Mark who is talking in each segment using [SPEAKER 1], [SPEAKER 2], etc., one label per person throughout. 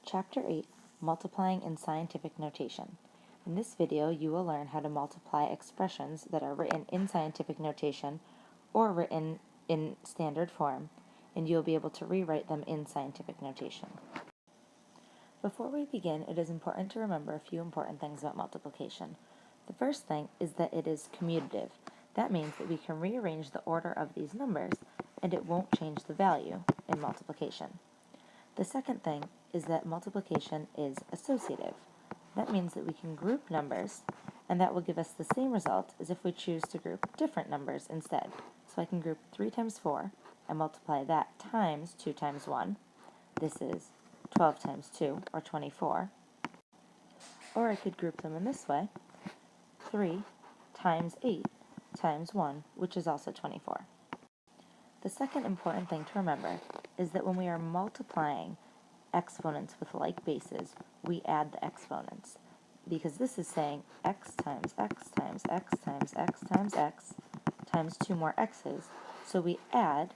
[SPEAKER 1] Chapter 8, Multiplying in Scientific Notation. In this video, you will learn how to multiply expressions that are written in scientific notation or written in standard form, and you'll be able to rewrite them in scientific notation. Before we begin, it is important to remember a few important things about multiplication. The first thing is that it is commutative. That means that we can rearrange the order of these numbers, and it won't change the value in multiplication. The second thing is that multiplication is associative. That means that we can group numbers, and that will give us the same result as if we choose to group different numbers instead. So I can group 3 times 4 and multiply that times 2 times 1. This is 12 times 2, or 24. Or I could group them in this way, 3 times 8 times 1, which is also 24. The second important thing to remember is that when we are multiplying exponents with like bases, we add the exponents, because this is saying x times x times x times x times x times 2 more x's, so we add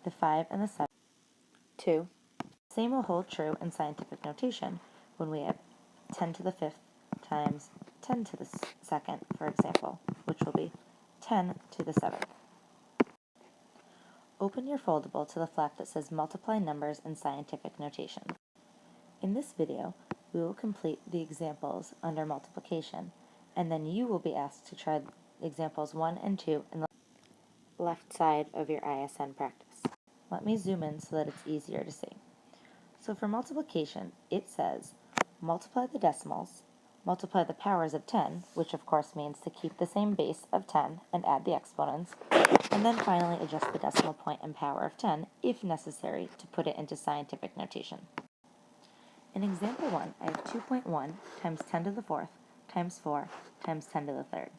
[SPEAKER 1] the 5 and the 7 2. The same will hold true in scientific notation when we have 10 to the 5th times 10 to the 2nd, for example, which will be 10 to the 7th. Open your foldable to the flap that says Multiply Numbers in Scientific Notation. In this video, we will complete the examples under multiplication, and then you will be asked to try examples 1 and 2 in the left side of your ISN practice. Let me zoom in so that it's easier to see. So for multiplication, it says multiply the decimals, multiply the powers of 10, which of course means to keep the same base of 10 and add the exponents, and then finally adjust the decimal point and power of 10 if necessary to put it into scientific notation. In example 1, I have 2.1 times 10 to the 4th times 4 times 10 to the 3rd.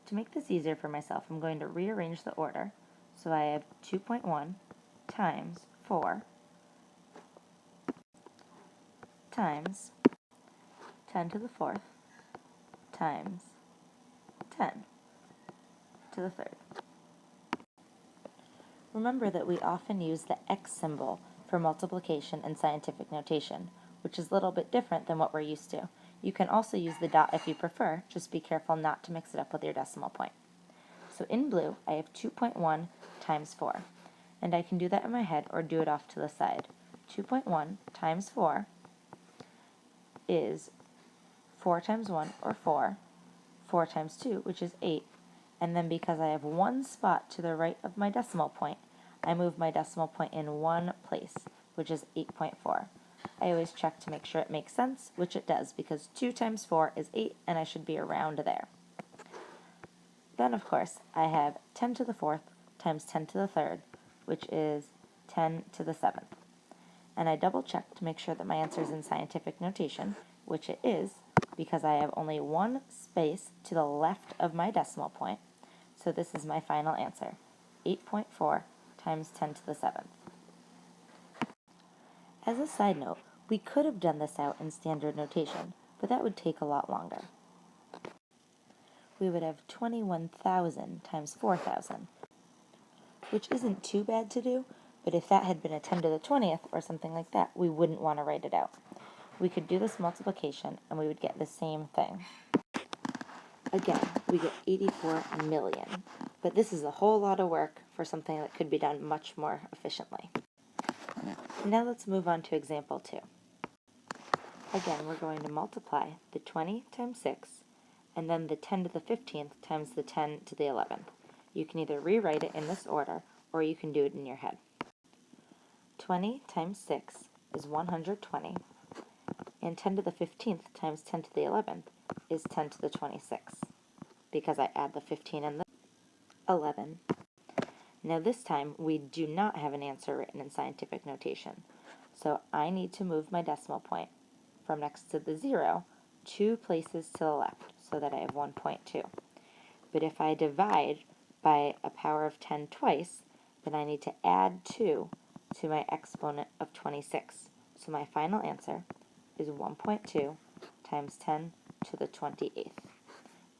[SPEAKER 1] To make this easier for myself, I'm going to rearrange the order. So I have 2.1 times 4 times 10 to the 4th times 10 to the 3rd. Remember that we often use the x symbol for multiplication in scientific notation, which is a little bit different than what we're used to. You can also use the dot if you prefer, just be careful not to mix it up with your decimal point. So in blue, I have 2.1 times 4, and I can do that in my head or do it off to the side. 2.1 times 4 is 4 times 1, or 4, 4 times 2, which is 8, and then because I have one spot to the right of my decimal point, I move my decimal point in one place, which is 8.4. I always check to make sure it makes sense, which it does, because 2 times 4 is 8, and I should be around there. Then, of course, I have 10 to the 4th times 10 to the 3rd, which is 10 to the 7th. And I double check to make sure that my answer is in scientific notation, which it is, because I have only one space to the left of my decimal point. So this is my final answer, 8.4 times 10 to the 7th. As a side note, we could have done this out in standard notation, but that would take a lot longer. We would have 21,000 times 4,000, which isn't too bad to do, but if that had been a 10 to the 20th or something like that, we wouldn't want to write it out. We could do this multiplication, and we would get the same thing. Again, we get 84 million, but this is a whole lot of work for something that could be done much more efficiently. Now let's move on to example 2. Again, we're going to multiply the 20 times 6, and then the 10 to the 15th times the 10 to the 11th. You can either rewrite it in this order, or you can do it in your head. 20 times 6 is 120, and 10 to the 15th times 10 to the 11th is 10 to the 26, because I add the 15 and the 11. Now this time, we do not have an answer written in scientific notation, so I need to move my decimal point from next to the 0 2 places to the left, so that I have 1.2. But if I divide by a power of 10 twice, then I need to add 2 to my exponent of 26. So my final answer is 1.2 times 10 to the 28th.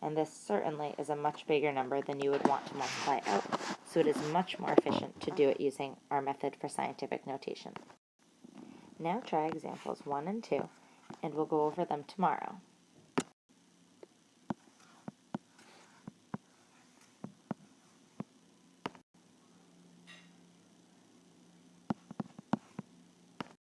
[SPEAKER 1] And this certainly is a much bigger number than you would want to multiply out, so it is much more efficient to do it using our method for scientific notation. Now try examples 1 and 2, and we'll go over them tomorrow.